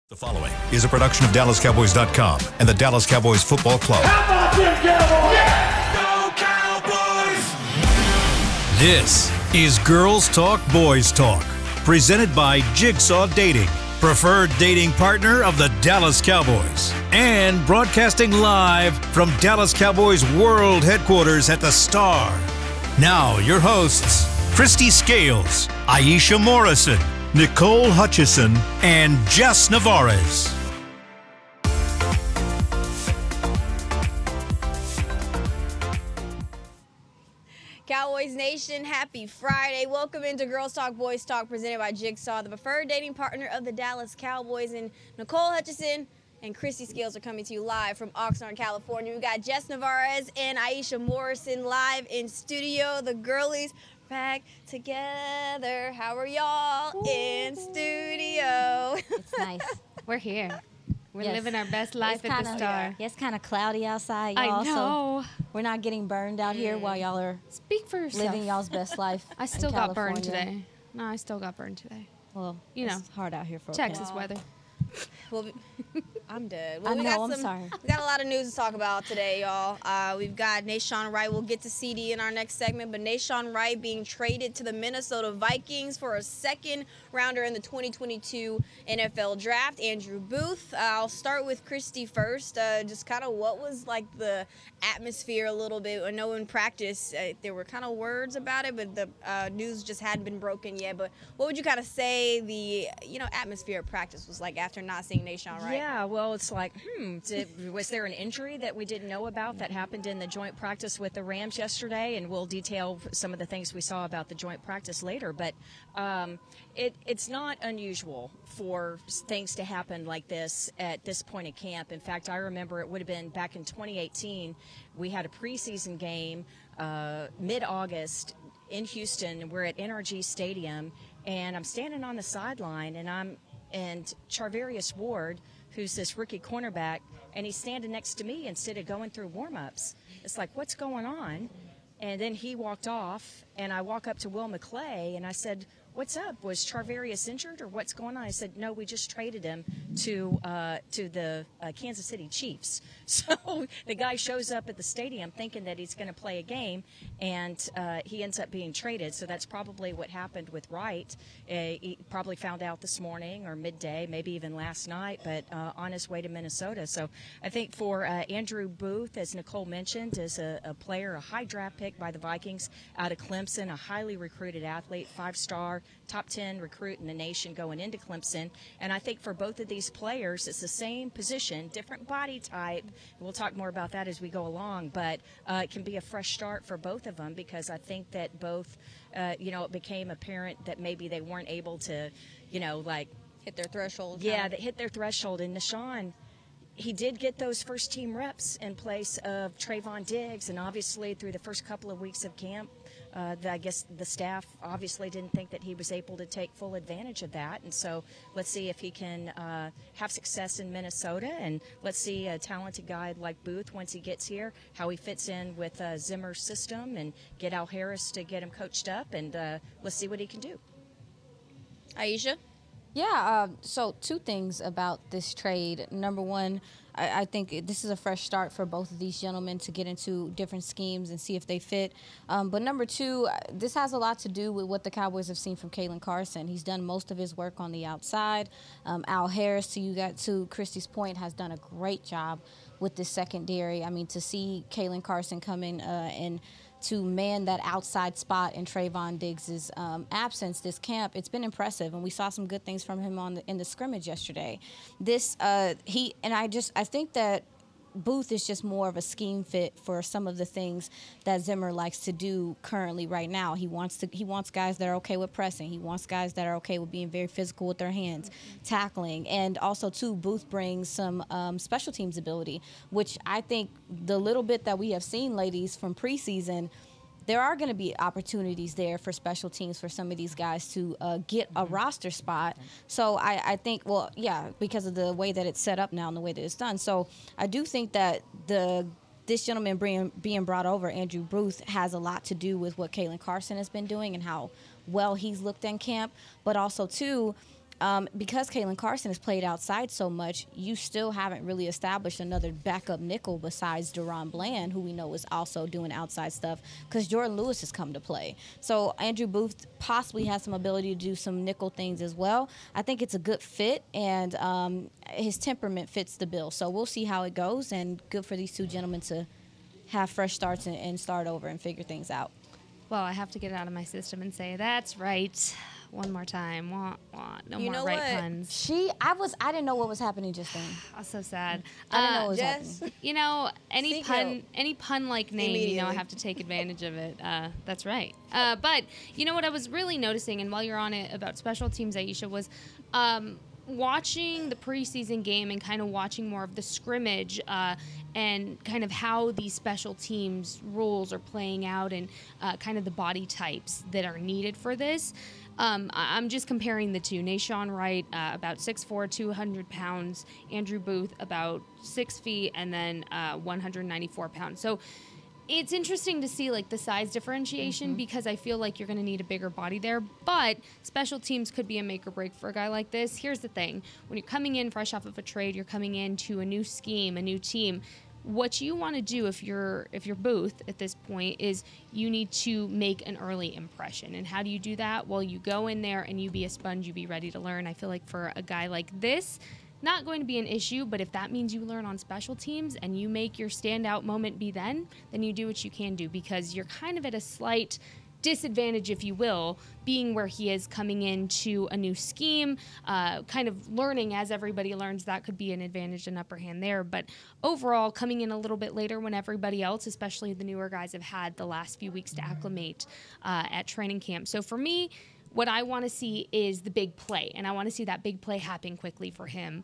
The following is a production of DallasCowboys.com and the Dallas Cowboys Football Club. How about them Cowboys? Go Cowboys! This is Girls Talk, Boys Talk, presented by Jigsaw Dating, preferred dating partner of the Dallas Cowboys, and broadcasting live from Dallas Cowboys World Headquarters at the Star. Now, your hosts, Christy Scales, Aisha Morrison, Nicole Hutchison, and Jess Navarez. Cowboys Nation, happy Friday. Welcome into Girls Talk, Boys Talk, presented by Jigsaw, the preferred dating partner of the Dallas Cowboys. And Nicole Hutchison and Christy Scales are coming to you live from Oxnard, California. We got Jess Navarez and Aisha Morrison live in studio. The girlies back together. How are y'all in studio? It's nice. We're here. We're living our best life at the Star. Yeah, it's kind of cloudy outside, y'all. I know. So we're not getting burned out here while y'all are Speak for yourself. living y'all's best life. I still got burned today. No, I still got burned today. Well, you know, it's hard out here for Texas weather. Well, I'm dead. Well, I'm sorry. We got a lot of news to talk about today, y'all. We've got Nahshon Wright. We'll get to Ceedee in our next segment, but Nahshon Wright being traded to the Minnesota Vikings for a second rounder in the 2022 NFL Draft. Andrew Booth. I'll start with Christy first. Just kind of what was like the atmosphere a little bit. I know in practice there were kind of words about it, but the news just hadn't been broken yet. But what would you kind of say the atmosphere of practice was like after not seeing Nahshon Wright? Yeah, well, it's like, was there an injury that we didn't know about that happened in the joint practice with the Rams yesterday? And we'll detail some of the things we saw about the joint practice later. But it's not unusual for things to happen like this at this point in camp. In fact, I remember it would have been back in 2018. We had a preseason game mid-August in Houston. We're at NRG Stadium, and I'm standing on the sideline, and Charvarius Ward, who's this rookie cornerback, and he's standing next to me instead of going through warm-ups. It's like, what's going on? And then he walked off, and I walk up to Will McClay, and I said, what's up? Was Charvarius injured, or what's going on? I said, no, we just traded him to the Kansas City Chiefs. So the guy shows up at the stadium thinking that he's going to play a game, and he ends up being traded. So that's probably what happened with Wright. He probably found out this morning or midday, maybe even last night, but on his way to Minnesota. So I think for Andrew Booth, as Nicole mentioned, is a player, a high draft pick by the Vikings out of Clemson, a highly recruited athlete, 5-star, top 10 recruit in the nation going into Clemson. And I think for both of these players, it's the same position, different body type. We'll talk more about that as we go along, but it can be a fresh start for both of them, because I think that both, it became apparent that maybe they weren't able to, Hit their threshold. Yeah, they hit their threshold. And Nahshon, he did get those first-team reps in place of Trayvon Diggs, and obviously through the first couple of weeks of camp, I guess the staff obviously didn't think that he was able to take full advantage of that. And so let's see if he can have success in Minnesota, and let's see a talented guy like Booth, once he gets here, how he fits in with Zimmer's system, and get Al Harris to get him coached up, and let's see what he can do. Aisha? Yeah, so two things about this trade. Number one, I think this is a fresh start for both of these gentlemen to get into different schemes and see if they fit. But number two, this has a lot to do with what the Cowboys have seen from Kalen Carson. He's done most of his work on the outside. Al Harris, to Christy's point, has done a great job with this secondary. I mean, to see Kalen Carson come in and to man that outside spot in Trayvon Diggs' absence this camp, it's been impressive, and we saw some good things from him in the scrimmage yesterday. I think that Booth is just more of a scheme fit for some of the things that Zimmer likes to do currently right now. He wants guys that are okay with pressing. He wants guys that are okay with being very physical with their hands, tackling. And also, too, Booth brings some special teams ability, which I think the little bit that we have seen, ladies, from preseason, there are going to be opportunities there for special teams for some of these guys to get a roster spot. So I think, well, yeah, because of the way that it's set up now and the way that it's done. So I do think that this gentleman being brought over, Andrew Booth, has a lot to do with what Kalen Carson has been doing and how well he's looked in camp. But also, too, because Kalen Carson has played outside so much, you still haven't really established another backup nickel besides Deron Bland, who we know is also doing outside stuff, because Jordan Lewis has come to play. So Andrew Booth possibly has some ability to do some nickel things as well. I think it's a good fit, and his temperament fits the bill. So we'll see how it goes, and good for these two gentlemen to have fresh starts and start over and figure things out. Well, I have to get it out of my system and say, that's right. One more time. Wah, wah. No You more know right what? puns. I didn't know what was happening just then. I was so sad. I didn't know what was Jess? happening. You know, any Seek pun-like name, you know, I Immediately. have to take advantage of it. That's right. But you know what I was really noticing, and while you're on it about special teams, Aisha, was watching the preseason game and kind of watching more of the scrimmage and kind of how these special teams rules are playing out and kind of the body types that are needed for this. I'm just comparing the two. Nahshon Wright, about 6'4", 200 pounds. Andrew Booth, about 6 feet, and then 194 pounds. So it's interesting to see like the size differentiation because I feel like you're going to need a bigger body there. But special teams could be a make or break for a guy like this. Here's the thing. When you're coming in fresh off of a trade, you're coming into a new scheme, a new team. What you want to do if you're Booth at this point is you need to make an early impression. And how do you do that? Well, you go in there and you be a sponge, you be ready to learn. I feel like for a guy like this, not going to be an issue, but if that means you learn on special teams and you make your standout moment be then you do what you can do, because you're kind of at a slight disadvantage, if you will, being where he is coming into a new scheme, kind of learning as everybody learns. That could be an advantage, an upper hand there. But overall, coming in a little bit later when everybody else, especially the newer guys, have had the last few weeks to acclimate at training camp. So for me, what I want to see is the big play, and I want to see that big play happen quickly for him,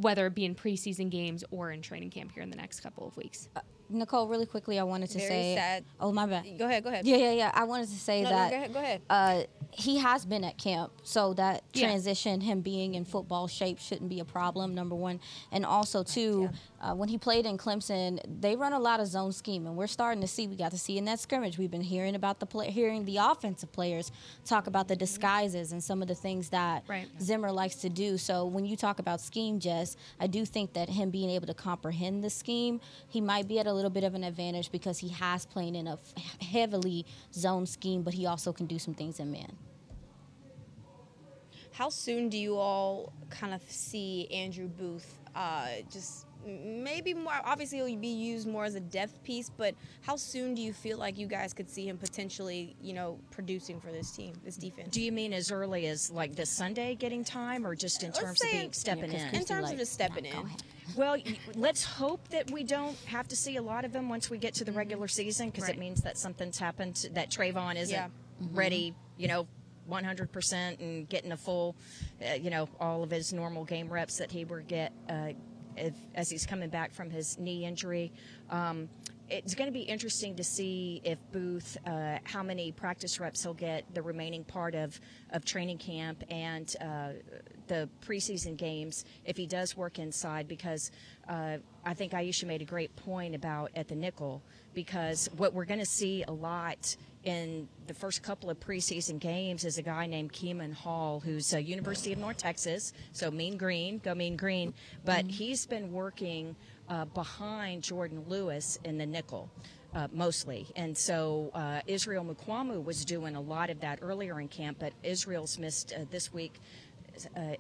whether it be in preseason games or in training camp here in the next couple of weeks. Nicole, really quickly, I wanted to Very say. sad. Oh, my bad. Go ahead. Yeah. I wanted to say No, that. go ahead. He has been at camp, so that Yeah. transition, him being in football shape, shouldn't be a problem, number one. And also, two, when he played in Clemson, they run a lot of zone scheme, and we're starting to see, we got to see in that scrimmage, we've been hearing about hearing the offensive players talk about the disguises and some of the things that Right. Zimmer likes to do. So when you talk about scheme, Jess, I do think that him being able to comprehend the scheme, he might be at a little bit of an advantage because he has played in a heavily zone scheme, but he also can do some things in man. How soon do you all kind of see Andrew Booth just maybe more, obviously he'll be used more as a depth piece, but how soon do you feel like you guys could see him potentially, producing for this team, this defense? Do you mean as early as like this Sunday getting time, or just in terms of stepping in? In terms of just stepping in. Well, let's hope that we don't have to see a lot of them once we get to the regular season, because Right. it means that something's happened, that Trayvon isn't ready, 100% and getting a full, all of his normal game reps that he would get as he's coming back from his knee injury. It's going to be interesting to see if Booth, how many practice reps he'll get the remaining part of training camp and the preseason games, if he does work inside, because I think Aisha made a great point about at the nickel, because what we're going to see a lot in the first couple of preseason games is a guy named Keeman Hall, who's University of North Texas, so Mean Green, go Mean Green, but he's been working behind Jordan Lewis in the nickel. Mostly. And so Israel Mukwamu was doing a lot of that earlier in camp, but Israel's missed this week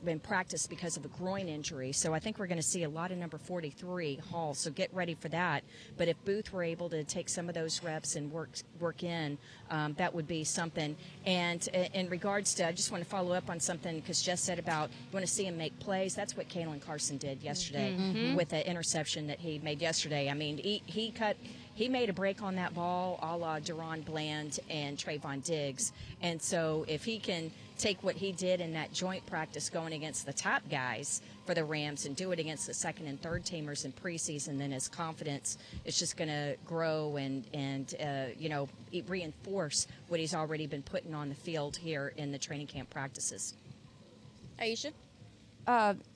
in practice because of a groin injury. So I think we're going to see a lot of number 43, Hall, so get ready for that. But if Booth were able to take some of those reps and work in, that would be something. And in regards to, I just want to follow up on something, because Jess said about you want to see him make plays. That's what Kalen Carson did yesterday with the interception that he made yesterday. I mean, he made a break on that ball a la Deron Bland and Trayvon Diggs. And so if he can take what he did in that joint practice going against the top guys for the Rams and do it against the second and third teamers in preseason, then his confidence is just going to grow and reinforce what he's already been putting on the field here in the training camp practices. Aisha?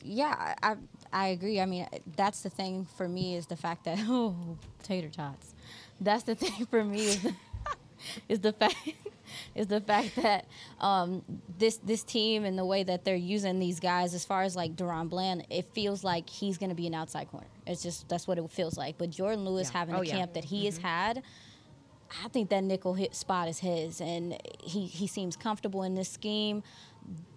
Yeah, I agree. I mean, that's the thing for me, is the fact that, tater tots. That's the thing for me is the fact is the fact that this team and the way that they're using these guys, as far as like Deron Bland, it feels like he's going to be an outside corner. It's just that's what it feels like. But Jordan Lewis having the camp that he has had, I think that nickel hit spot is his, and he seems comfortable in this scheme.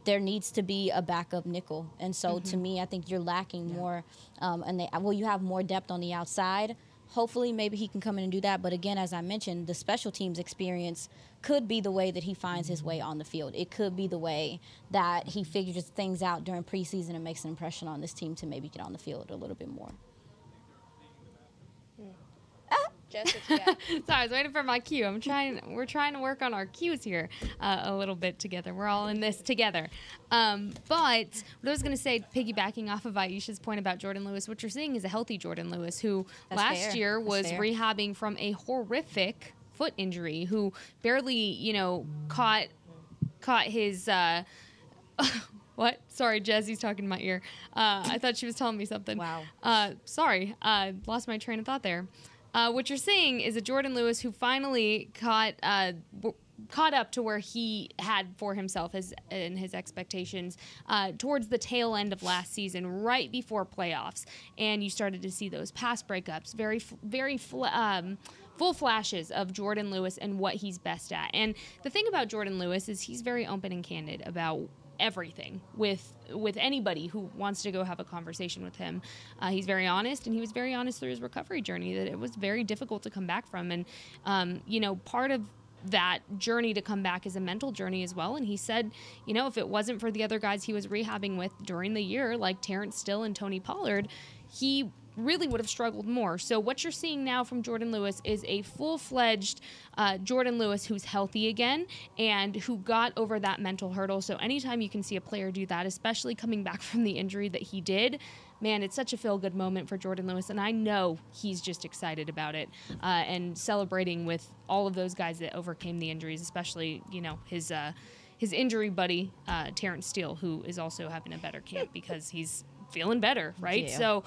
There needs to be a backup nickel, and so to me, I think you're lacking more. And you have more depth on the outside. Hopefully, maybe he can come in and do that. But again, as I mentioned, the special teams experience could be the way that he finds his way on the field. It could be the way that he figures things out during preseason and makes an impression on this team to maybe get on the field a little bit more. Jessica. Sorry, I was waiting for my cue. We're trying to work on our cues here a little bit together. We're all in this together. But what I was going to say, piggybacking off of Aisha's point about Jordan Lewis, what you're seeing is a healthy Jordan Lewis who last year was rehabbing from a horrific foot injury, who barely, caught his. What? Sorry, Jessie's talking in my ear. I thought she was telling me something. Wow. Sorry, lost my train of thought there. What you're seeing is a Jordan Lewis who finally caught up to where he had for himself and his expectations towards the tail end of last season, right before playoffs, and you started to see those pass breakups, very full flashes of Jordan Lewis and what he's best at. And the thing about Jordan Lewis is he's very open and candid about everything with anybody who wants to go have a conversation with him. He's very honest, and he was very honest through his recovery journey that it was very difficult to come back from. And, part of that journey to come back is a mental journey as well. And he said, if it wasn't for the other guys he was rehabbing with during the year, like Terrence Still and Tony Pollard, he really would have struggled more. So what you're seeing now from Jordan Lewis is a full-fledged Jordan Lewis who's healthy again and who got over that mental hurdle. So anytime you can see a player do that, especially coming back from the injury that he did, man, it's such a feel-good moment for Jordan Lewis, and I know he's just excited about it and celebrating with all of those guys that overcame the injuries, especially, his injury buddy, Terrence Steele, who is also having a better camp because he's feeling better, right? Yeah. So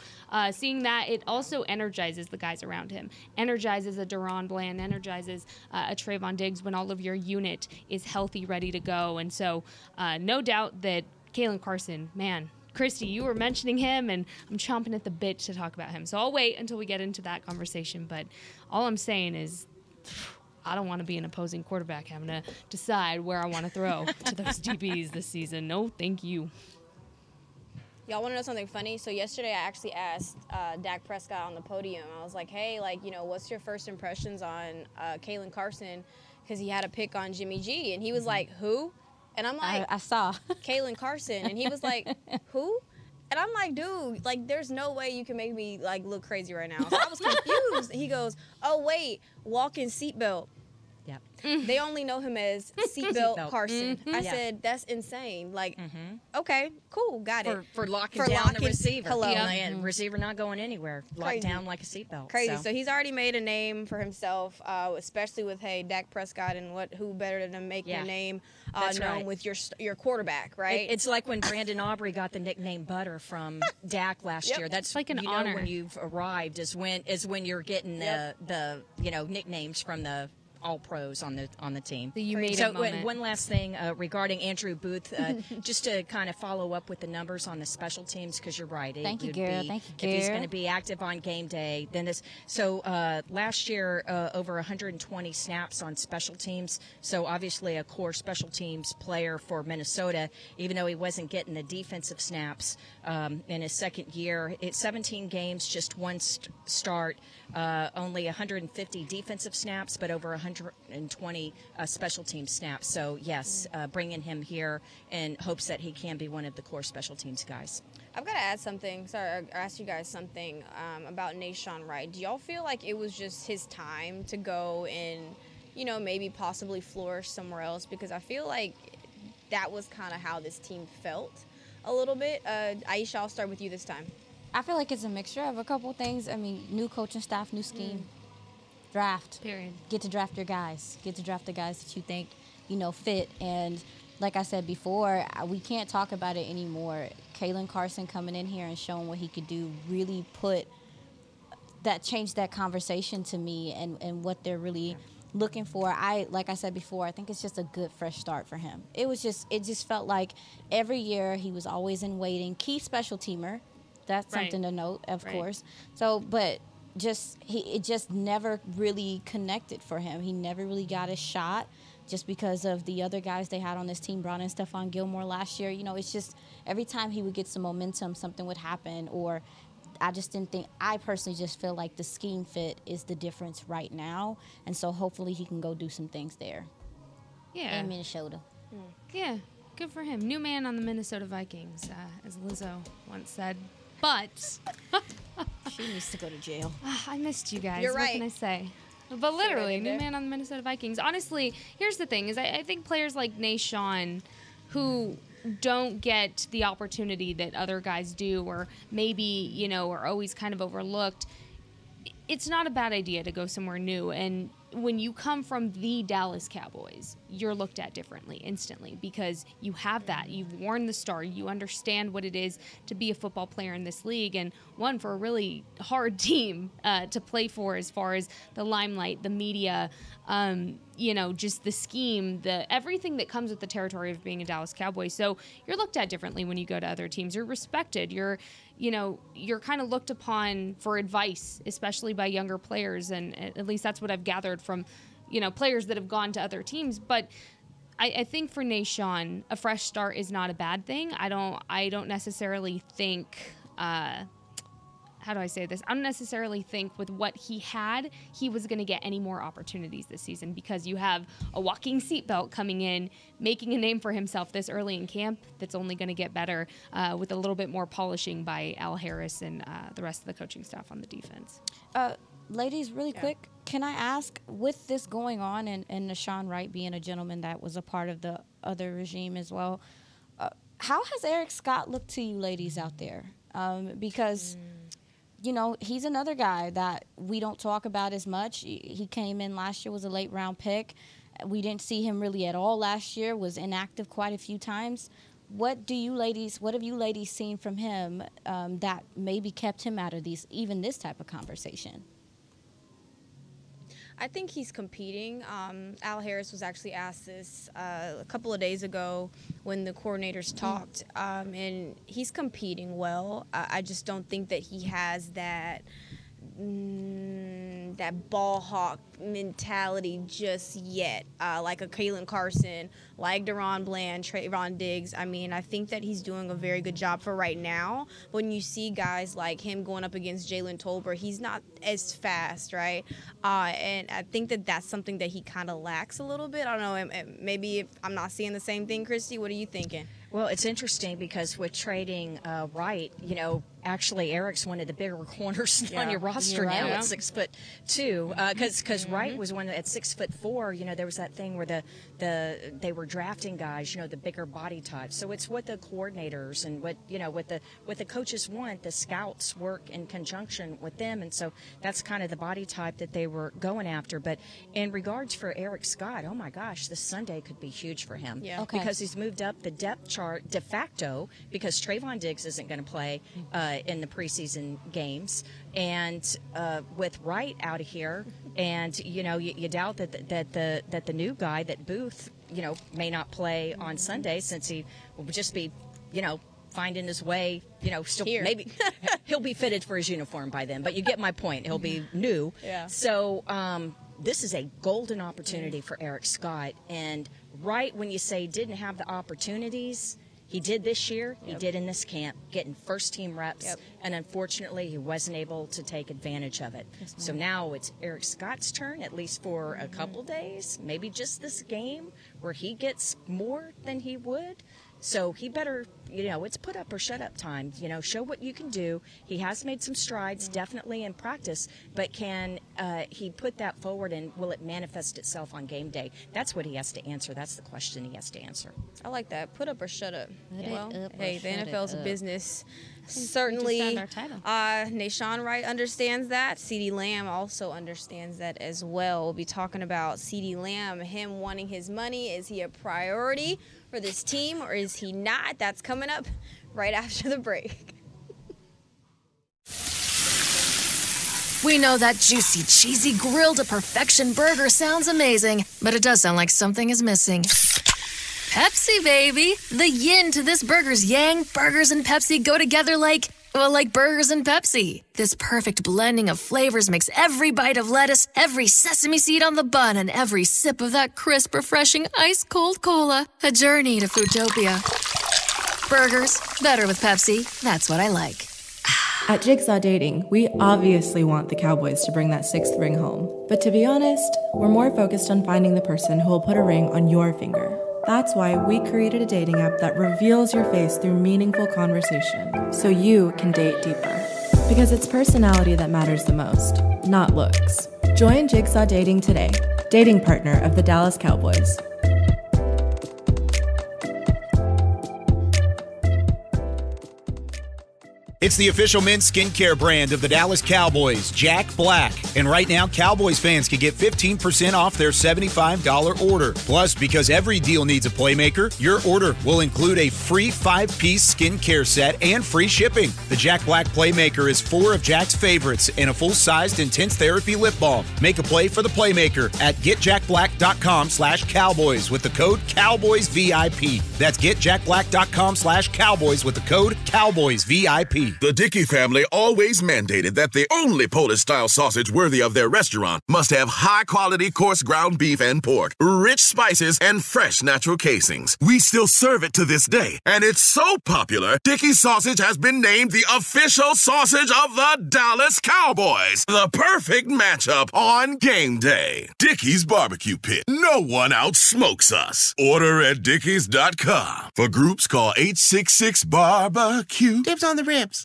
seeing that, it also energizes the guys around him, energizes a Deron Bland, energizes a Trayvon Diggs when all of your unit is healthy, ready to go. And so no doubt that Kalen Carson, man, Christy, you were mentioning him, and I'm chomping at the bit to talk about him. So I'll wait until we get into that conversation. But all I'm saying is I don't want to be an opposing quarterback having to decide where I want to throw to those DBs this season. No, thank you. Y'all want to know something funny? So yesterday I actually asked Dak Prescott on the podium. I was like, hey, what's your first impressions on Kalen Carson? Because he had a pick on Jimmy G. And he was like, who? And I'm like, I saw. Kalen Carson. And he was like, who? And I'm like, dude, there's no way you can make me, look crazy right now. So I was confused. He goes, oh, wait, walking seatbelt. Yep. They only know him as Seatbelt Carson. Mm-hmm. I said, that's insane. Okay, cool, got it. For locking down the receiver. Hello. And receiver not going anywhere. Locked down like a seatbelt. Crazy. So he's already made a name for himself, especially with, Dak Prescott, and who better than making a name known with your quarterback, right? It's like when Brandon Aubrey got the nickname Butter from Dak last year. That's like an honor. When you've arrived is when you're getting the nicknames from the All-Pros on the team. So you made a moment. One last thing regarding Andrew Booth, just to kind of follow up with the numbers on the special teams, because you're right. Thank you, Garrett. If he's going to be active on game day, then this. So last year, over 120 snaps on special teams. So obviously a core special teams player for Minnesota, even though he wasn't getting the defensive snaps in his second year. It's 17 games, just one start, only 150 defensive snaps, but over 120 special team snaps. So, yes, bringing him here in hopes that he can be one of the core special teams guys. I've got to add something. Sorry, ask you guys something about Nahshon Wright. Do y'all feel like it was just his time to go and, maybe possibly flourish somewhere else? Because I feel like that was kind of how this team felt a little bit. Aisha, I'll start with you this time. I feel like it's a mixture of a couple things. I mean, new coaching staff, new scheme. Draft. Period. Get to draft your guys. Get to draft the guys that you think, fit. And like I said before, we can't talk about it anymore. Kalen Carson coming in here and showing what he could do really changed that conversation to me and what they're really looking for, like I said before, I think it's just a good fresh start for him. It just felt like every year he was always in waiting. Key special teamer, that's something to note, of course. So, but it just never really connected for him. He never really got a shot just because of the other guys they had on this team. Brought in Stephon Gilmore last year. You know, it's just every time he would get some momentum, something would happen, or I just didn't think, I personally just feel like the scheme fit is the difference right now. And so hopefully he can go do some things there. Yeah. In Minnesota. Yeah, good for him. New man on the Minnesota Vikings, as Lizzo once said. But She needs to go to jail. I missed you guys. You're What right. can I say? But literally, new there. man on the Minnesota Vikings. Honestly, here's the thing: is I think players like Nahshon, who don't get the opportunity that other guys do, or maybe are always kind of overlooked. It's not a bad idea to go somewhere new. And when you come from the Dallas Cowboys, you're looked at differently instantly because you have that. You've worn the star. You understand what it is to be a football player in this league, and one for a really hard team to play for as far as the limelight, the media, just the scheme, everything that comes with the territory of being a Dallas Cowboy. So you're looked at differently when you go to other teams. You're respected. You're kind of looked upon for advice, especially by younger players, and at least that's what I've gathered from, players that have gone to other teams. But I think for Nahshon, a fresh start is not a bad thing. I don't necessarily think. How do I say this? I don't necessarily think with what he had, he was going to get any more opportunities this season, because you have a walking seatbelt coming in, making a name for himself this early in camp that's only going to get better with a little bit more polishing by Al Harris and the rest of the coaching staff on the defense. Ladies, really quick, can I ask, with this going on and Nahshon Wright being a gentleman that was a part of the other regime as well, how has Eric Scott looked to you ladies out there? Because... he's another guy that we don't talk about as much. He came in last year, was a late round pick. We didn't see him really at all last year, was inactive quite a few times. What have you ladies seen from him that maybe kept him out of even this type of conversation? I think he's competing. Al Harris was actually asked this a couple of days ago when the coordinators talked, and he's competing well. I just don't think that he has that ball hawk mentality just yet, like a Kalen Carson, like Deron Bland, Trayvon Diggs. I mean, I think that he's doing a very good job for right now. When you see guys like him going up against Jalen Tolbert, he's not as fast, right? And I think that that's something that he kind of lacks a little bit. I don't know, maybe if I'm not seeing the same thing, Christy. What are you thinking? Well, it's interesting because with trading Wright, actually Eric's one of the bigger corners on your roster now at 6'2", because Wright was one at 6'4". There was that thing where they were drafting guys, the bigger body types. So it's what the coordinators and what the coaches want. The scouts work in conjunction with them, and so that's kind of the body type that they were going after. But in regards for Eric Scott, oh my gosh, this Sunday could be huge for him because he's moved up the depth chart de facto because Trayvon Diggs isn't going to play in the preseason games, and with Wright out of here, and you doubt that the new guy, that Booth, may not play on Sunday since he will just be finding his way, still here. Maybe he'll be fitted for his uniform by then, but you get my point. He'll be new. Yeah. So this is a golden opportunity for Eric Scott. And right when you say didn't have the opportunities, he did this year. He did in this camp, getting first-team reps. And unfortunately, he wasn't able to take advantage of it. So now it's Eric Scott's turn, at least for a couple days, maybe just this game, where he gets more than he would. So he better, it's put up or shut up time. Show what you can do. He has made some strides, definitely in practice, but can he put that forward, and will it manifest itself on game day? That's what he has to answer. That's the question he has to answer. I like that. Put up or shut up. Well, hey, the NFL's a business. Certainly, Nahshon Wright understands that. Ceedee Lamb also understands that as well. We'll be talking about Ceedee Lamb, him wanting his money. Is he a priority for this team, or is he not? That's coming up right after the break. We know that juicy, cheesy, grilled to perfection burger sounds amazing, but it does sound like something is missing. Pepsi, baby! The yin to this burger's yang. Burgers and Pepsi go together like burgers and Pepsi. This perfect blending of flavors makes every bite of lettuce, every sesame seed on the bun, and every sip of that crisp, refreshing, ice-cold cola a journey to Foodtopia. Burgers, better with Pepsi. That's what I like. At Jigsaw Dating, we obviously want the Cowboys to bring that 6th ring home. But to be honest, we're more focused on finding the person who will put a ring on your finger. That's why we created a dating app that reveals your face through meaningful conversation, so you can date deeper. Because it's personality that matters the most, not looks. Join Jigsaw Dating today, dating partner of the Dallas Cowboys. It's the official men's skincare brand of the Dallas Cowboys, Jack Black. And right now, Cowboys fans can get 15% off their $75 order. Plus, because every deal needs a playmaker, your order will include a free 5-piece skincare set and free shipping. The Jack Black Playmaker is 4 of Jack's favorites and a full-sized intense therapy lip balm. Make a play for the Playmaker at getjackblack.com/Cowboys with the code CowboysVIP. That's getjackblack.com/Cowboys with the code CowboysVIP. The Dickey family always mandated that the only Polish-style sausage worthy of their restaurant must have high-quality coarse ground beef and pork, rich spices, and fresh natural casings. We still serve it to this day, and it's so popular, Dickey's sausage has been named the official sausage of the Dallas Cowboys. The perfect matchup on game day. Dickey's Barbecue Pit. No one outsmokes us. Order at dickeys.com. For groups, call 866-BARBECUE. Dibs on the ribs.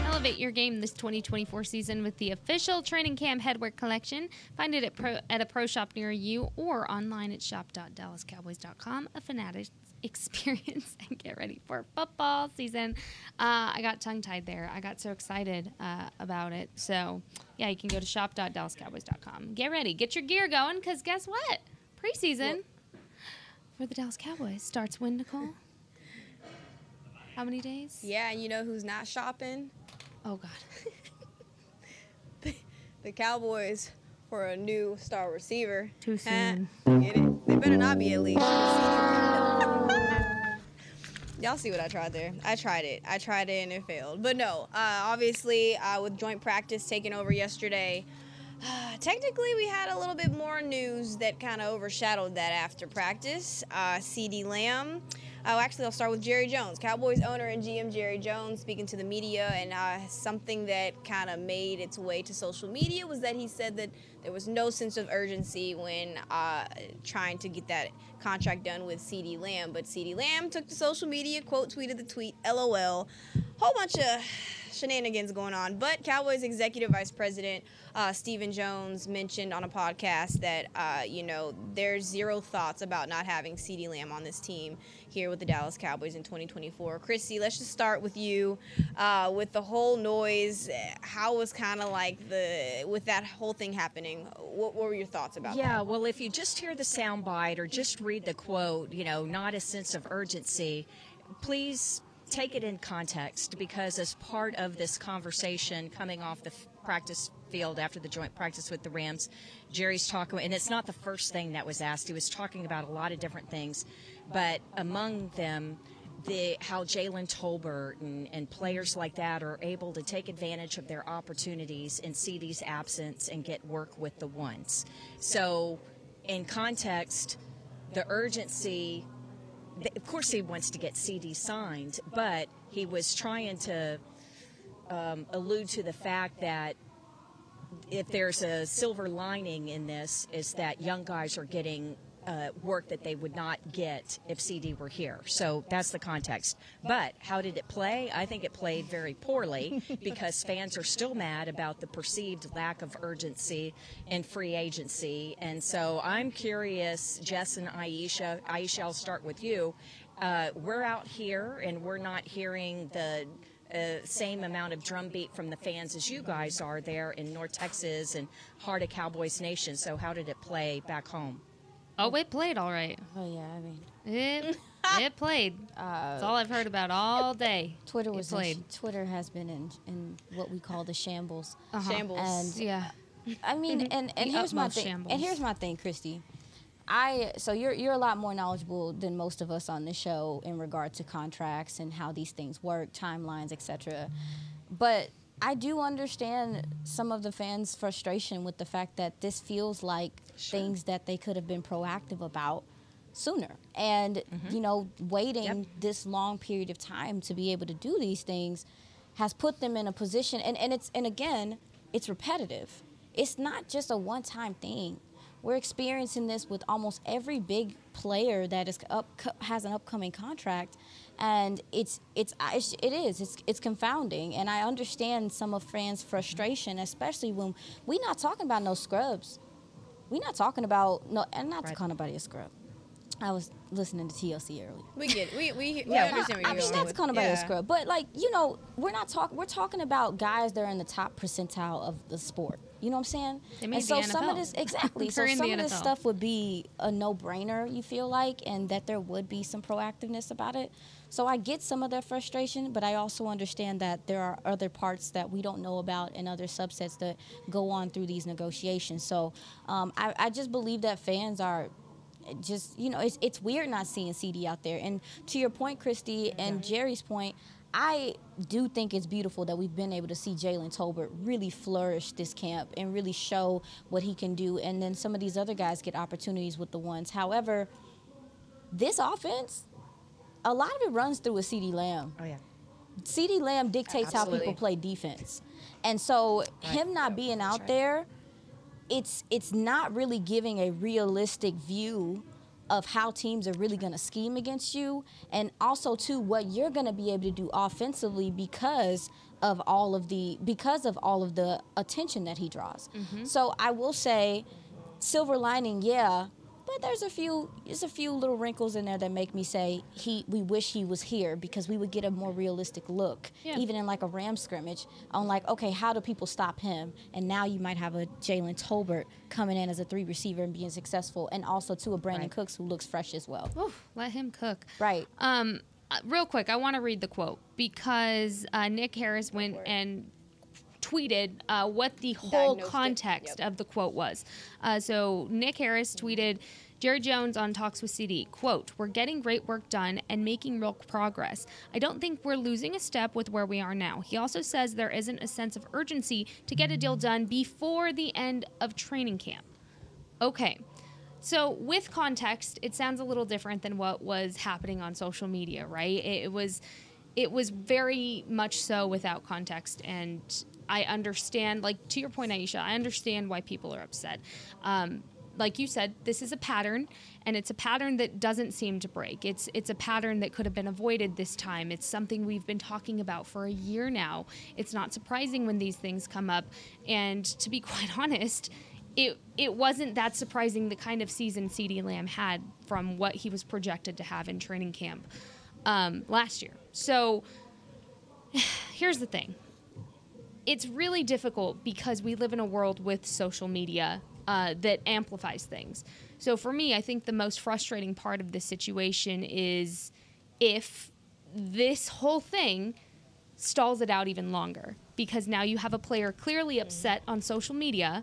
Elevate your game this 2024 season with the official training camp headwear collection. Find it at a pro shop near you or online at shop.dallascowboys.com. A Fanatics experience, and get ready for football season. I got tongue-tied there. I got so excited about it. So, yeah, you can go to shop.dallascowboys.com. Get ready. Get your gear going, because guess what? Preseason for the Dallas Cowboys starts when, Nicole? How many days? Yeah, and you know who's not shopping? Oh, God. The Cowboys for a new star receiver. Too soon. Get it? They better not be at least. Y'all see what I tried there. I tried it and it failed. But no, obviously with joint practice taking over yesterday, technically we had a little bit more news that kind of overshadowed that after practice. Ceedee Lamb. Actually, I'll start with Jerry Jones, Cowboys owner and GM Jerry Jones, speaking to the media, and something that kind of made its way to social media was that he said that there was no sense of urgency when trying to get that contract done with Ceedee Lamb. But Ceedee Lamb took to social media, quote tweeted the tweet, LOL. Whole bunch of shenanigans going on. But Cowboys Executive Vice President Stephen Jones mentioned on a podcast that, there's zero thoughts about not having Ceedee Lamb on this team here with the Dallas Cowboys in 2024. Chrissy, let's just start with you. With the whole noise, how was kind of like with that whole thing happening, what were your thoughts about that? Yeah, well, if you just hear the soundbite or just read the quote, not a sense of urgency, please take it in context, because as part of this conversation coming off the practice field after the joint practice with the Rams, Jerry's talking, and it's not the first thing that was asked. He was talking about a lot of different things, but among them, how Jalen Tolbert and players like that are able to take advantage of their opportunities in Ceedee's absence and get work with the ones. So in context, the urgency, of course he wants to get Ceedee signed, but he was trying to allude to the fact that if there's a silver lining in this, is that young guys are getting work that they would not get if Ceedee were here. So that's the context. But how did it play? I think it played very poorly because fans are still mad about the perceived lack of urgency in free agency. And so I'm curious, Jess and Aisha, I'll start with you. We're out here and we're not hearing the same amount of drumbeat from the fans as you guys are there in North Texas and heart of Cowboys Nation. So how did it play back home? Oh, it played all right. Oh yeah, I mean, It played. That's all I've heard about all day. Twitter has been in what we call the shambles. Shambles. And Yeah. I mean, and here's my utmost thing. shambles. And here's my thing, Christy. So you're a lot more knowledgeable than most of us on the show in regard to contracts and how these things work, timelines, etc. But I do understand some of the fans' frustration with the fact that this feels like things that they could have been proactive about sooner. And, waiting this long period of time to be able to do these things has put them in a position. And again, it's repetitive. It's not just a one-time thing. We're experiencing this with almost every big player that has an upcoming contract, and it's confounding. And I understand some of fans' frustration, especially when we're not talking about no scrubs. We're not talking about and not to call nobody a scrub. I was listening to TLC earlier. We get it. We understand what you're going that's kind of a scrub. But we're talking about guys that are in the top percentile of the sport. You know what I'm saying? They made and so the some of NFL. this exactly. So some of this stuff would be a no-brainer, you feel like, and that there would be some proactiveness about it. So I get some of their frustration, but I also understand that there are other parts that we don't know about and other subsets that go on through these negotiations. So I just believe that fans are just, it's weird not seeing Ceedee out there. And to your point, Christy, and Jerry's point, I do think it's beautiful that we've been able to see Jalen Tolbert really flourish this camp and really show what he can do. And then some of these other guys get opportunities with the ones. However, this offense, a lot of it runs through a Ceedee Lamb. Oh, yeah. Ceedee Lamb dictates how people play defense. And so him not being out there, it's not really giving a realistic view of how teams are really going to scheme against you, and also too what you're going to be able to do offensively because of all of the attention that he draws. So I will say, silver lining, but there's a few little wrinkles in there that make me say we wish he was here, because we would get a more realistic look, even in like a Rams scrimmage, on like, okay, how do people stop him? And now you might have a Jalen Tolbert coming in as a 3 receiver and being successful, and also to a Brandon Cooks who looks fresh as well. Oof, let him cook. Right. Real quick, I want to read the quote because Nick Harris went and tweeted what the whole context of the quote was. So Nick Harris tweeted, Jerry Jones on talks with Ceedee, quote, "We're getting great work done and making real progress. I don't think we're losing a step with where we are now." He also says there isn't a sense of urgency to get a deal done before the end of training camp. Okay. So with context, it sounds a little different than what was happening on social media, right? It was very much so without context, and I understand, like, to your point, Aisha, I understand why people are upset. Like you said, this is a pattern, and it's a pattern that doesn't seem to break. It's a pattern that could have been avoided this time. It's something we've been talking about for a year now. It's not surprising when these things come up, and to be quite honest, it wasn't that surprising the kind of season Ceedee Lamb had from what he was projected to have in training camp last year. So here's the thing. It's really difficult because we live in a world with social media that amplifies things. So for me, I think the most frustrating part of this situation is if this whole thing stalls it out even longer, because now you have a player clearly upset on social media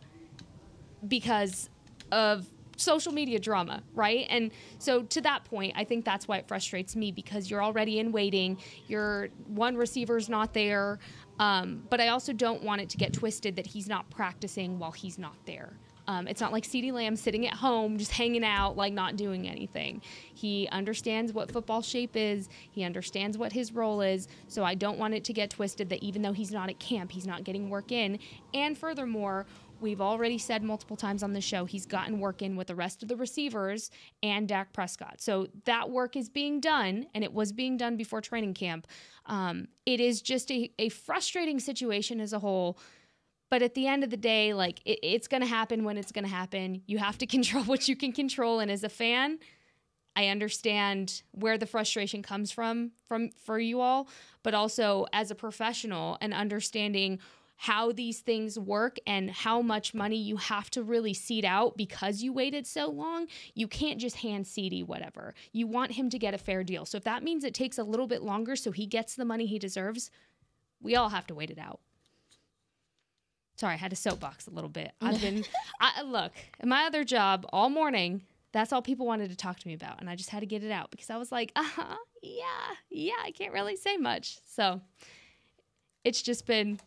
because of social media drama, right? And so to that point, I think that's why it frustrates me, because you're already in waiting. Your one receiver's not there. But I also don't want it to get twisted that he's not practicing while he's not there. It's not like Ceedee Lamb sitting at home just hanging out, like not doing anything. He understands what football shape is. He understands what his role is. So I don't want it to get twisted that even though he's not at camp, he's not getting work in. And furthermore, we've already said multiple times on the show, he's gotten work in with the rest of the receivers and Dak Prescott. So that work is being done, and it was being done before training camp. It is just a frustrating situation as a whole. But at the end of the day, like, it's going to happen when it's going to happen. You have to control what you can control. And as a fan, I understand where the frustration comes from for you all, but also as a professional and understanding how these things work and how much money you have to really seed out because you waited so long. You can't just hand Ceedee whatever. You want him to get a fair deal. So if that means it takes a little bit longer so he gets the money he deserves, we all have to wait it out. Sorry, I had to soapbox a little bit. Look, in my other job all morning, that's all people wanted to talk to me about. And I just had to get it out because I was like, yeah, I can't really say much. So it's just been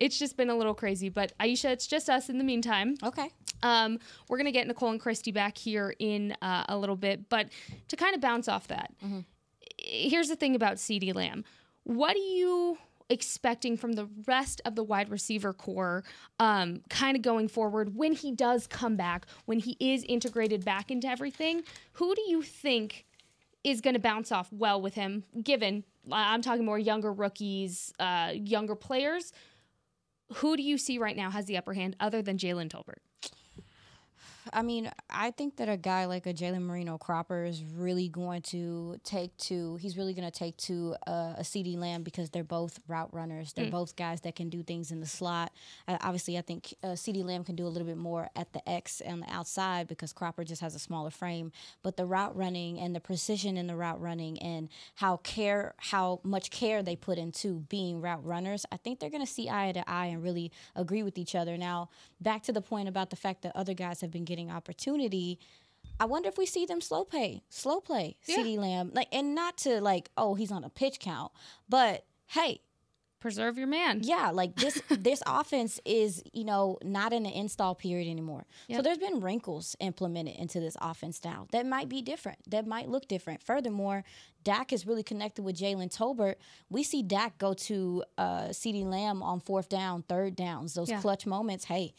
a little crazy. But Aisha, it's just us in the meantime. Okay. We're going to get Nicole and Christy back here in a little bit. But to kind of bounce off that, here's the thing about Ceedee Lamb. What are you expecting from the rest of the wide receiver core kind of going forward when he does come back, when he is integrated back into everything? Who do you think is going to bounce off well with him, given I'm talking more younger rookies, younger players? Who do you see right now has the upper hand other than Jalen Tolbert? I mean, I think that a guy like a Jalen Marino Cropper is really going to take to a Ceedee Lamb because they're both route runners. They're both guys that can do things in the slot. Obviously, I think Ceedee Lamb can do a little bit more at the X and the outside because Cropper just has a smaller frame. But the route running and the precision in the route running and how much care they put into being route runners, I think they're going to see eye to eye and really agree with each other. Now, back to the point about the fact that other guys have been getting opportunity, I wonder if we see them slow play Ceedee Lamb, and not to he's on a pitch count, but hey, preserve your man. Yeah, this offense is not in the install period anymore. Yep. So there's been wrinkles implemented into this offense now that might be different, that might look different. Furthermore, Dak is really connected with Jalen Tolbert. We see Dak go to Ceedee Lamb on 4th down, 3rd downs, those clutch moments. Hey,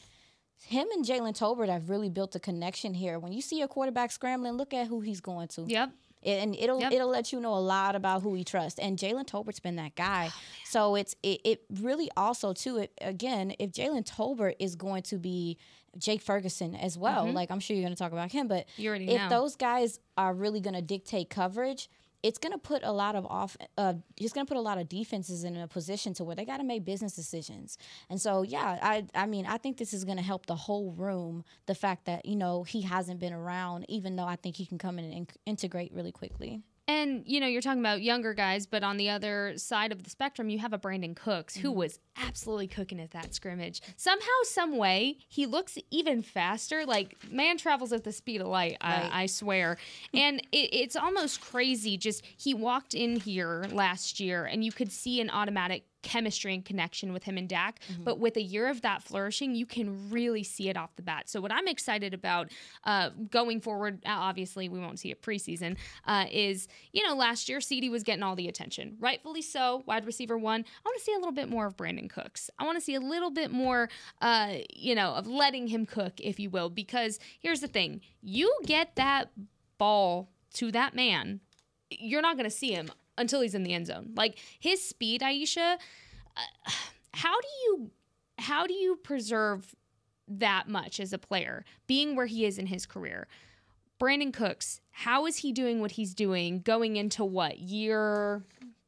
him and Jalen Tolbert have really built a connection here. When you see a quarterback scrambling, look at who he's going to. Yep. And it'll let you know a lot about who he trusts. And Jalen Tolbert's been that guy. So it really also, too, again, if Jalen Tolbert is going to be Jake Ferguson as well, I'm sure you're going to talk about him, but if those guys are really going to dictate coverage, it's going to put a lot of defenses in a position to where they got to make business decisions. And so, I think this is going to help the whole room, the fact that, he hasn't been around, even though I think he can come in and integrate really quickly. And, you're talking about younger guys, but on the other side of the spectrum, you have a Brandon Cooks who was absolutely cooking at that scrimmage. Somehow, some way, he looks even faster. Like, man travels at the speed of light, right. I swear. And it's almost crazy. Just, he walked in here last year, and you could see an automatic chemistry and connection with him and Dak. But with a year of that flourishing, you can really see it off the bat. So what I'm excited about going forward, obviously we won't see it preseason, is, last year Ceedee was getting all the attention. Rightfully so, wide receiver 1. I want to see a little bit more of Brandon Cooks. I want to see a little bit more, of letting him cook, if you will, because here's the thing. You get that ball to that man, you're not going to see him until he's in the end zone. Like, his speed, Aisha, how do you preserve that much as a player, being where he is in his career? Brandon Cooks, how is he doing what he's doing going into what year?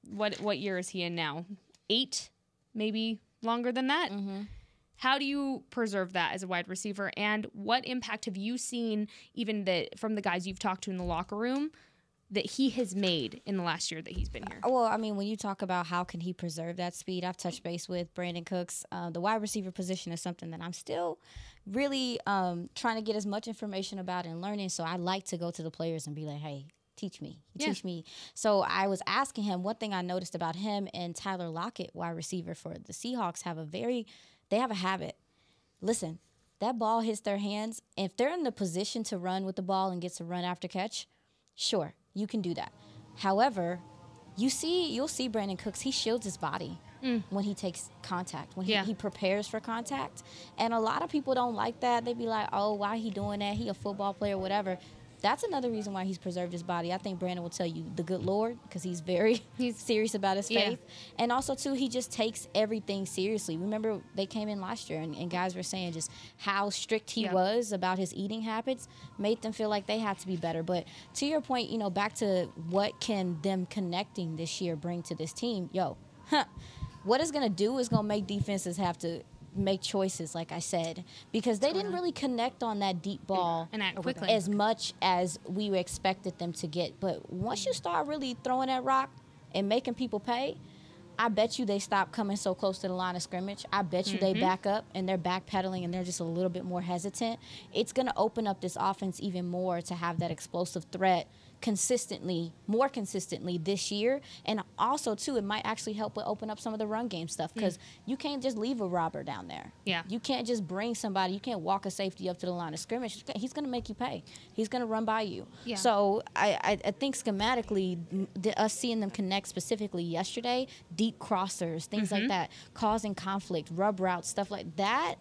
What year is he in now? 8? Maybe longer than that? How do you preserve that as a wide receiver? And what impact have you seen even from the guys you've talked to in the locker room that he has made in the last year that he's been here? Well, I mean, when you talk about how can he preserve that speed, I've touched base with Brandon Cooks. The wide receiver position is something that I'm still really trying to get as much information about and learning. So I like to go to the players and be like, hey, teach me. Teach me. So I was asking him, one thing I noticed about him and Tyler Lockett, wide receiver for the Seahawks, they have a habit. Listen, that ball hits their hands. If they're in the position to run with the ball and gets a run after catch, sure, you can do that. However, you'll see Brandon Cooks, he shields his body. when he takes contact, when he prepares for contact. And a lot of people don't like that. They be like, oh, why he doing that? He a football player, whatever. That's another reason why he's preserved his body. I think Brandon will tell you the good Lord, because he's serious about his faith. And also, too, he just takes everything seriously. Remember, they came in last year, and guys were saying just how strict he was about his eating habits made them feel like they had to be better. But to your point, you know, back to what can them connecting this year bring to this team, what it's going to do is going to make defenses have to make choices, like I said, because they didn't really connect on that deep ball and act quickly as much as we expected them to get. But once you start really throwing that rock and making people pay, I bet you they stop coming so close to the line of scrimmage. I bet you they back up and they're backpedaling and they're just a little bit more hesitant. It's going to open up this offense even more to have that explosive threat more consistently this year. And also, too, it might actually help open up some of the run game stuff, because you can't just leave a robber down there. Yeah. You can't just bring somebody. You can't walk a safety up to the line of scrimmage. He's going to make you pay. He's going to run by you. Yeah. So I think schematically, us seeing them connect specifically yesterday, deep crossers, things like that, causing conflict, rub routes, stuff like that,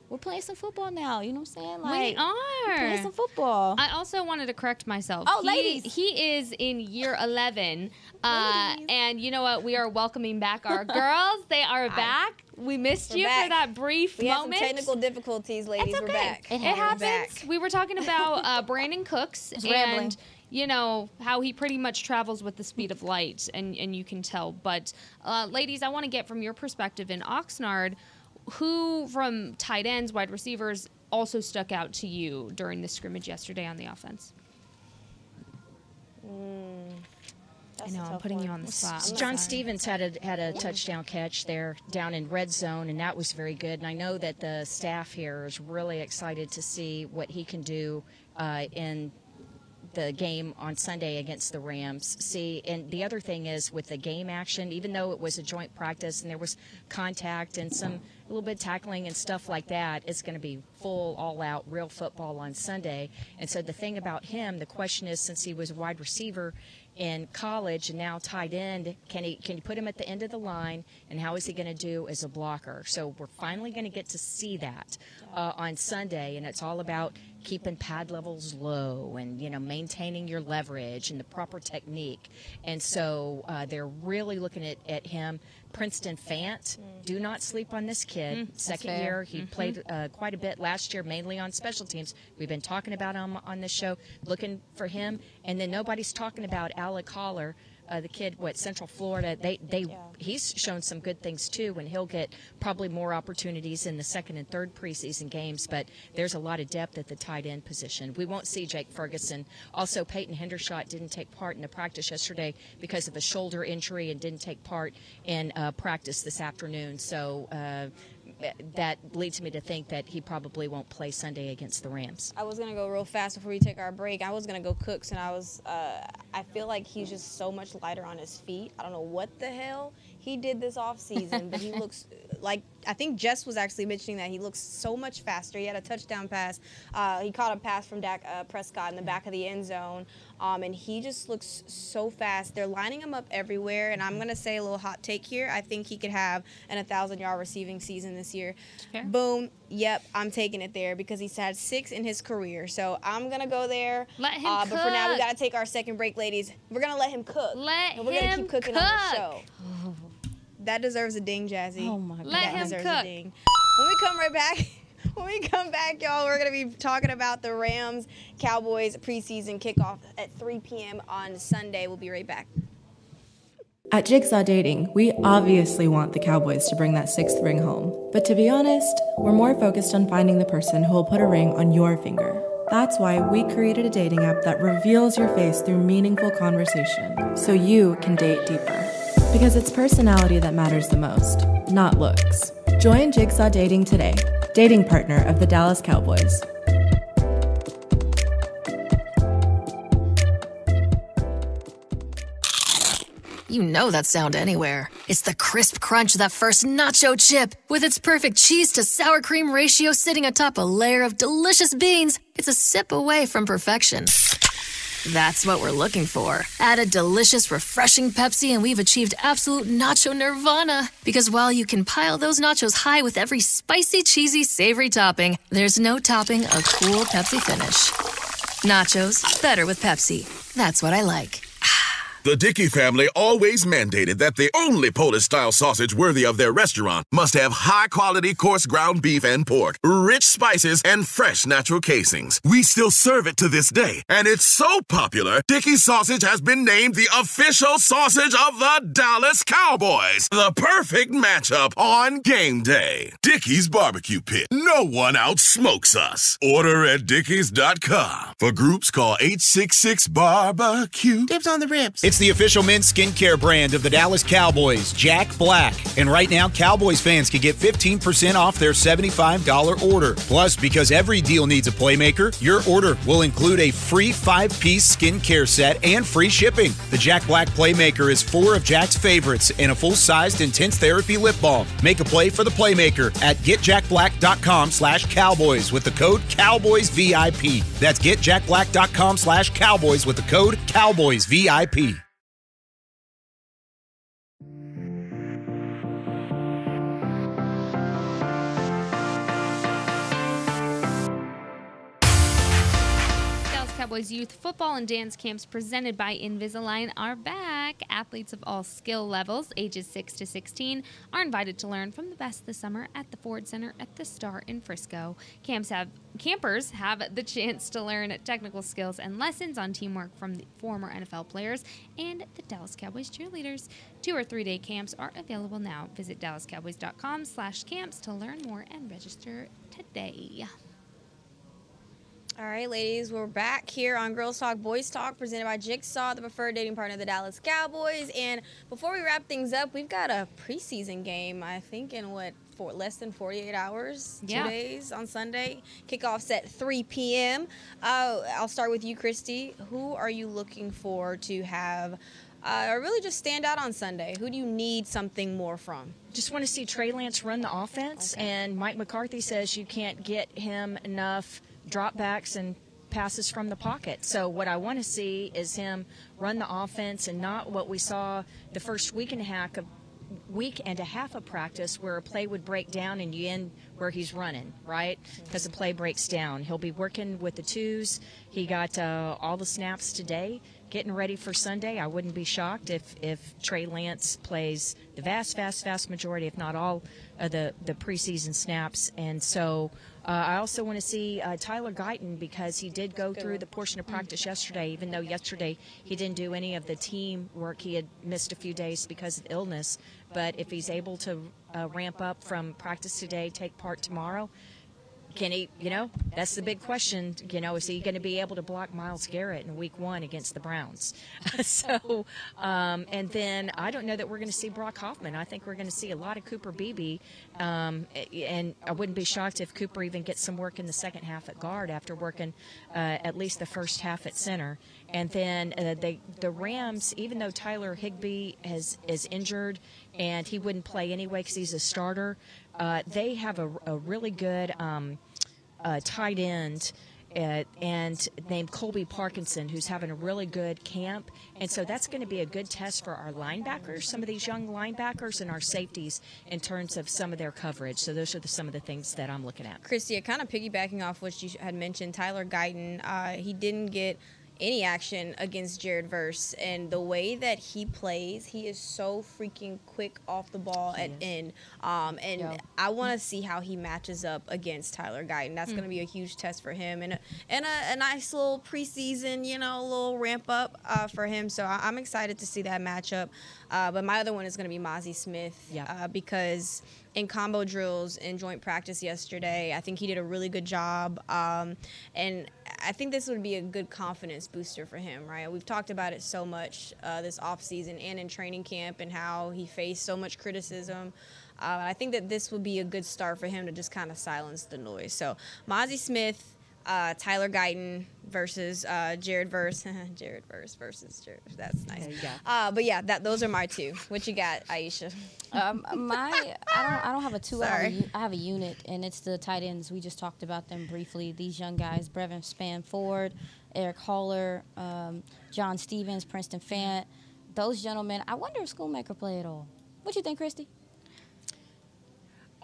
we're playing some football now. You know what I'm saying? Like, we are. Playing some football. I also wanted to correct myself. Oh, ladies. He is in year 11. And you know what? We are welcoming back our girls. They are back. We missed you for that brief moment. We had some technical difficulties, ladies. It's okay. We're back. It happens. We were talking about Brandon Cooks and, you know, how he pretty much travels with the speed of light, and you can tell. But, ladies, I want to get from your perspective in Oxnard, who from tight ends, wide receivers, also stuck out to you during the scrimmage yesterday on the offense? I know, I'm putting you on the spot. John Stevens had a touchdown catch there down in red zone, and that was very good. And I know that the staff here is really excited to see what he can do in the game on Sunday against the Rams. See, and the other thing is with the game action, even though it was a joint practice and there was contact and some a little bit tackling and stuff like that, it's going to be full, all-out, real football on Sunday. And so the thing about him, the question is, since he was a wide receiver in college and now tight end, can you put him at the end of the line, and how is he going to do as a blocker? So we're finally going to get to see that on Sunday, and it's all about keeping pad levels low and, you know, maintaining your leverage and the proper technique. And so they're really looking at him. Princeton Fant, do not sleep on this kid. Second year, he played quite a bit last year, mainly on special teams. We've been talking about him on this show, looking for him. And then nobody's talking about Alec Holler, the kid, Central Florida. He's shown some good things too, and he'll get probably more opportunities in the second and third preseason games. But there's a lot of depth at the tight end position. We won't see Jake Ferguson. Also, Peyton Hendershot didn't take part in the practice yesterday because of a shoulder injury and didn't take part in practice this afternoon. So that leads me to think that he probably won't play Sunday against the Rams. I was going to go real fast before we take our break. I was going to go Cooks, and I feel like he's just so much lighter on his feet. I don't know what the hell he did this offseason, but he looks like, I think Jess was actually mentioning that he looks so much faster. He had a touchdown pass. He caught a pass from Dak Prescott in the back of the end zone, and he just looks so fast. They're lining him up everywhere, and I'm going to say a little hot take here. I think he could have an 1,000-yard receiving season this year. Fair. Boom. Yep, I'm taking it there because he's had 6 in his career. So I'm going to go there. Let him cook. But for now, we got to take our second break, ladies. We're going to let him cook. We're going to keep cooking on the show. That deserves a ding, Jazzy. Oh, my God. Let him deserves cook. a ding. When we come right back, y'all, we're going to be talking about the Rams-Cowboys preseason kickoff at 3 p.m. on Sunday. We'll be right back. At Jigsaw Dating, we obviously want the Cowboys to bring that 6th ring home. But to be honest, we're more focused on finding the person who will put a ring on your finger. That's why we created a dating app that reveals your face through meaningful conversation, so you can date deeper. Because it's personality that matters the most, not looks. Join Jigsaw Dating today, dating partner of the Dallas Cowboys. You know that sound anywhere. It's the crisp crunch of that first nacho chip. With its perfect cheese to sour cream ratio sitting atop a layer of delicious beans, it's a sip away from perfection. That's what we're looking for. Add a delicious, refreshing Pepsi and we've achieved absolute nacho nirvana. Because while you can pile those nachos high with every spicy, cheesy, savory topping, there's no topping a cool Pepsi finish. Nachos, better with Pepsi. That's what I like. The Dickey family always mandated that the only Polish-style sausage worthy of their restaurant must have high-quality coarse ground beef and pork, rich spices, and fresh natural casings. We still serve it to this day, and it's so popular, Dickey's sausage has been named the official sausage of the Dallas Cowboys. The perfect matchup on game day. Dickey's Barbecue Pit. No one outsmokes us. Order at dickeys.com. For groups, call 866-BARBECUE. Dibs on the ribs. It's the official men's skincare brand of the Dallas Cowboys, Jack Black. And right now, Cowboys fans can get 15% off their $75 order. Plus, because every deal needs a playmaker, your order will include a free 5-piece skincare set and free shipping. The Jack Black Playmaker is 4 of Jack's favorites and a full-sized intense therapy lip balm. Make a play for the Playmaker at getjackblack.com/Cowboys with the code CowboysVIP. That's getjackblack.com/Cowboys with the code CowboysVIP. Cowboys youth football and dance camps presented by Invisalign are back. Athletes of all skill levels, ages 6 to 16, are invited to learn from the best this summer at the Ford Center at the Star in Frisco. Campers have the chance to learn technical skills and lessons on teamwork from the former NFL players and the Dallas Cowboys cheerleaders. 2 or 3 day camps are available now. Visit dallascowboys.com/camps to learn more and register today. All right, ladies, we're back here on Girls Talk, Boys Talk, presented by Jigsaw, the preferred dating partner of the Dallas Cowboys. And before we wrap things up, we've got a preseason game, I think, in less than 48 hours, 2 days on Sunday. Kickoff's at 3 p.m. I'll start with you, Christy. Who are you looking for to have really just stand out on Sunday? Who do you need something more from? Just want to see Trey Lance run the offense, and Mike McCarthy says you can't get him enough dropbacks and passes from the pocket. So what I want to see is him run the offense and not what we saw the first week and a half of practice where a play would break down and you end where he's running, right? Because the play breaks down. He'll be working with the twos. He got all the snaps today, getting ready for Sunday. I wouldn't be shocked if Trey Lance plays the vast majority, if not all, of the preseason snaps. And so I also want to see Tyler Guyton, because he did go through the portion of practice yesterday, even though yesterday he didn't do any of the team work. He had missed a few days because of illness. But if he's able to ramp up from practice today, take part tomorrow, can he, that's the big question, is he going to be able to block Myles Garrett in week 1 against the Browns? And then I don't know that we're going to see Brock Hoffman. I think we're going to see a lot of Cooper Beebe, and I wouldn't be shocked if Cooper even gets some work in the second half at guard after working at least the first half at center. And then the Rams, even though Tyler Higbee is injured and he wouldn't play anyway because he's a starter, they have a really good tight end and named Colby Parkinson, who's having a really good camp. And so that's going to be a good test for our linebackers, some of these young linebackers, and our safeties in terms of some of their coverage. So those are some of the things that I'm looking at. Christy, kind of piggybacking off what you had mentioned, Tyler Guyton, he didn't get any action against Jared Verse, and the way that he plays, he is so freaking quick off the ball at end. I want to see how he matches up against Tyler Guyton. That's going to be a huge test for him, and a nice little preseason, little ramp up for him. So I'm excited to see that matchup. But my other one is going to be Mozzie Smith, because in combo drills and joint practice yesterday, I think he did a really good job. And I think this would be a good confidence booster for him, right? We've talked about it so much this offseason and in training camp, and how he faced so much criticism. I think that this would be a good start for him to just kind of silence the noise. So Mozzie Smith, Tyler Guyton versus Jared Verse. Jared Verse versus Jared. That's nice. There you go. But yeah, those are my two. What you got, Aisha? I don't have a two. Sorry. I have a unit, and it's the tight ends. We just talked about them briefly. These young guys: Brevin Spanford, Eric Haller, John Stevens, Princeton Fant. Those gentlemen. I wonder if Schoonmaker play at all. What you think, Christy?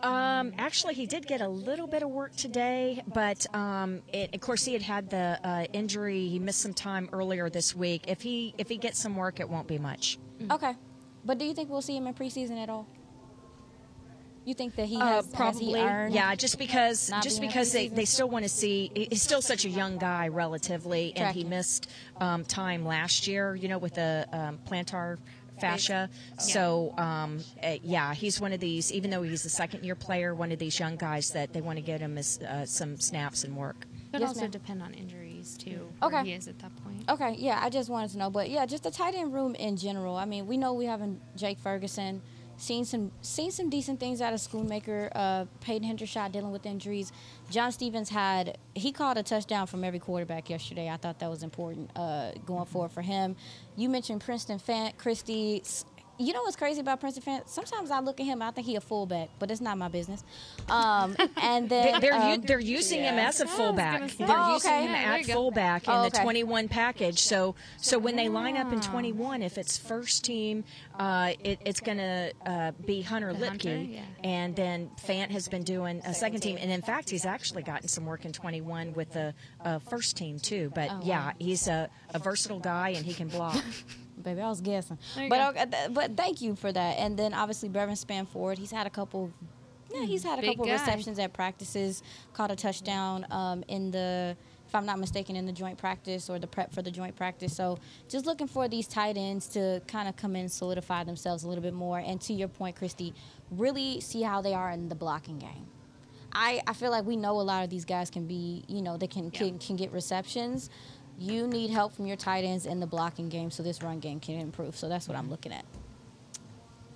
Actually, he did get a little bit of work today, but of course he had the injury. He missed some time earlier this week. If he gets some work, it won't be much. Okay, but do you think we'll see him in preseason at all? You think that he has probably? Has he earned just because they still want to see. He's still such a young guy relatively, and he missed time last year. With the plantar fascia. So, he's one of these, even though he's a second-year player, one of these young guys that they want to get him some snaps and work. But also depend on injuries, too, okay. where he is at that point. Okay, yeah, I just wanted to know. But, yeah, just the tight end room in general. I mean, we know we have Jake Ferguson. Seen some decent things out of Schoonmaker. Peyton Hendershot dealing with injuries. John Stevens he caught a touchdown from every quarterback yesterday. I thought that was important going forward for him. You mentioned Princeton Fant, Christy. You know what's crazy about Princeton Fant? Sometimes I look at him, I think he a fullback, but it's not my business. And then they're using him as a fullback. They're using him at fullback in the 21 package. So when they line up in 21, if it's first team, it's going to be Hunter Lipke, and then Fant has been doing a second team, and in fact he's actually gotten some work in 21 with the first team too. But he's a versatile guy and he can block. Baby, I was guessing. But thank you for that. And then obviously Brevin Spanford, he's had a couple receptions at practices, caught a touchdown if I'm not mistaken, in the joint practice or the prep for the joint practice. So just looking for these tight ends to kind of come in and solidify themselves a little bit more. And to your point, Christy, really see how they are in the blocking game. I feel like we know a lot of these guys can be, they can get receptions. You need help from your tight ends in the blocking game so this run game can improve. So that's what I'm looking at.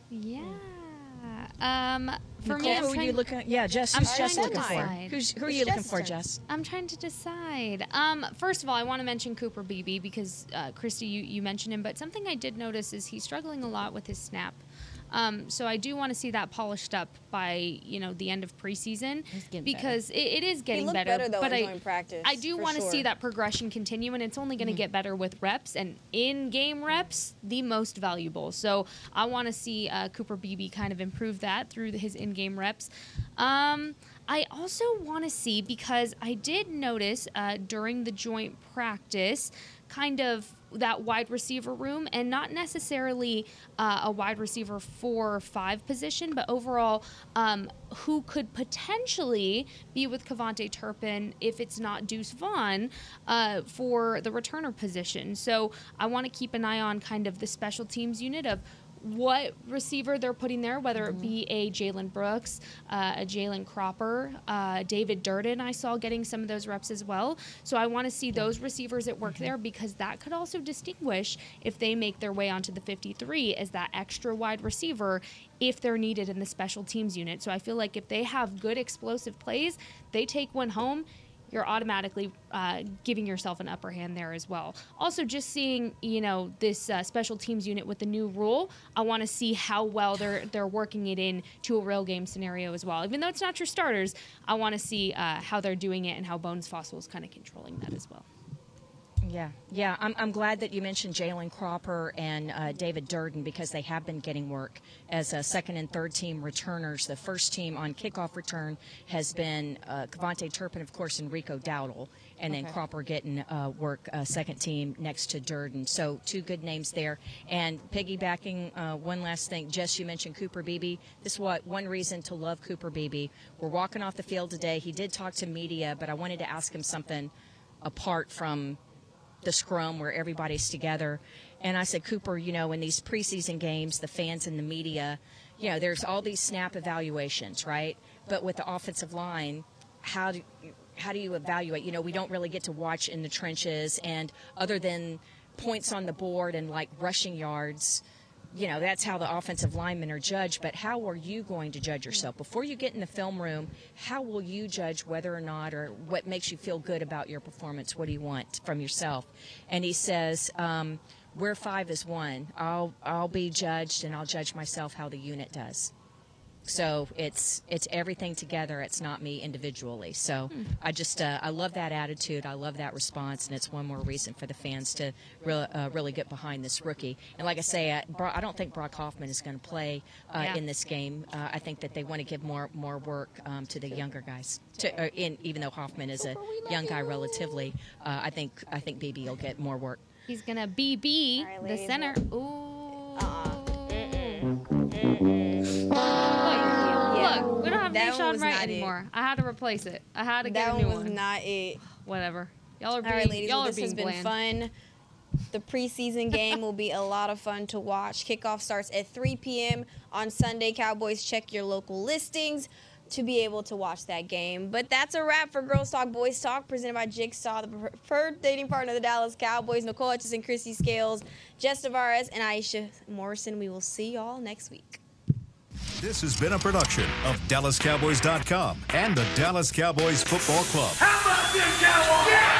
Yeah. For me, who are you looking at? Yeah, Jess, who's Jess looking for? Who are you looking for, Jess? I'm trying to decide. First of all, I want to mention Cooper Beebe because, Christy, you mentioned him. But something I did notice is he's struggling a lot with his snap. So I do want to see that polished up by the end of preseason because it is getting better. Though, but in practice, I do want to see that progression continue, and it's only going to get better with reps and in-game reps, the most valuable. So I want to see Cooper Beebe kind of improve that through his in-game reps. I also want to see, because I did notice during the joint practice kind of that wide receiver room, and not necessarily a wide receiver 4 or 5 position, but overall who could potentially be with Kevontae Turpin if it's not Deuce Vaughn for the returner position. So I want to keep an eye on kind of the special teams unit of what receiver they're putting there, whether it be a Jalen Brooks, a Jalen Cropper, David Durden, I saw getting some of those reps as well. So I want to see those receivers at work there, because that could also distinguish if they make their way onto the 53 as that extra wide receiver if they're needed in the special teams unit. So I feel like if they have good explosive plays, they take one home, you're automatically giving yourself an upper hand there as well. Also, just seeing, this special teams unit with the new rule, I want to see how well they're working it in to a real game scenario as well. Even though it's not your starters, I want to see how they're doing it and how Bones Fossil is kind of controlling that as well. Yeah. I'm glad that you mentioned Jalen Cropper and David Durden, because they have been getting work as second and third team returners. The first team on kickoff return has been Kevontae Turpin, of course, and Rico Dowdle, and then Cropper getting work second team next to Durden. So 2 good names there. And piggybacking one last thing, Jess, you mentioned Cooper Beebe. This is one reason to love Cooper Beebe. We're walking off the field today. He did talk to media, but I wanted to ask him something apart from the scrum where everybody's together. And I said, Cooper, in these preseason games, the fans and the media, there's all these snap evaluations, right? But with the offensive line, how do you evaluate? We don't really get to watch in the trenches, and other than points on the board and like rushing yards, that's how the offensive linemen are judged, but how are you going to judge yourself? Before you get in the film room, how will you judge whether or not, or what makes you feel good about your performance? What do you want from yourself? And he says, we're 5 as 1. I'll be judged, and I'll judge myself how the unit does. So it's everything together. It's not me individually. So I just I love that attitude. I love that response, and it's one more reason for the fans to really get behind this rookie. And like I say, I don't think Brock Hoffman is going to play in this game. I think that they want to give more work to the younger guys. Even though Hoffman is a young guy relatively, I think BB will get more work. He's gonna BB the center. Ooh. Look, we don't have Nahshon Wright anymore. I had to replace it. I had to get a new one. That was not it. Whatever. Y'all are being, all right, ladies, y'all are this being has been bland. fun. The preseason game will be a lot of fun to watch. Kickoff starts at 3 p.m. on Sunday. Cowboys, check your local listings to be able to watch that game. But that's a wrap for Girls Talk, Boys Talk, presented by Jigsaw, the preferred dating partner of the Dallas Cowboys. Nicole Hutchison, Chrissy Scales, Jess Tavares, and Aisha Morrison. We will see y'all next week. This has been a production of DallasCowboys.com and the Dallas Cowboys Football Club. How about this, Cowboys? Yeah!